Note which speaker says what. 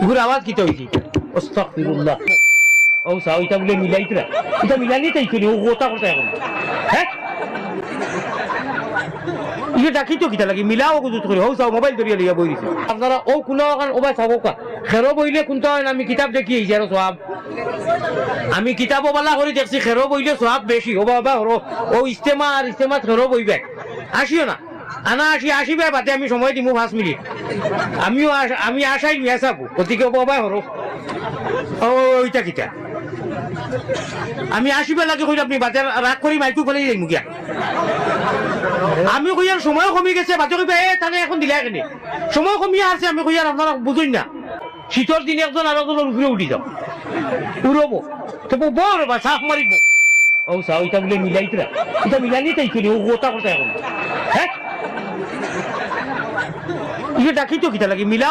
Speaker 1: ইগুর আওয়াজ কিতা হইছি আস্তাগফিরুল্লাহ ও সাও এটা বলে মিলাইতরা এটা মিলানি তাই করি ও কথা কথা এখন হ্যাঁ ইয়ে ডাকি তো কিতা লাগি মিলাও গুজুত করে ও সাও মোবাইল ধরিয়া লিয়া বই দিছে আপনারা ও কুনা কান ও ভাই সাবো কা খেরো বইলে কোনটা হয় না আমি কিতাব দেখি এই যারো সওয়াব আমি কিতাবও বালা করে দেখছি খেরো বইলে সওয়াব বেশি ও বাবা ও ইস্তেমা খেরো বইবে আসিও না আনা আসিবে বাদে আমি সময় দিমু 5 মিনিট আমি আশাই নিয়ে যাবো ওদিকে বাবা হরো ওইটা কিটা আমি আসিবে লাগে কই আপনি বাদে রাগ করি মাইকু ফেলে যাই মুখিয়া আমি কইয়ার সময় কমে গেছে বাদে কইবে তাহলে এখন দিলা কেন সময় কমিয়ে আছে আমি কইয়ার আপনারা বুঝুন না শীতর দিনে একজন আর একজনের উপরে উঠি যাও উড়বো তো বড় বা সাফ মারিব ও সাও এটা বলে মিলাইতরা এটা মিলানি তাই করি ও কথা কথা এখন হ্যাঁ ইয়ে ডাকি তো কিতা লাগে মিলা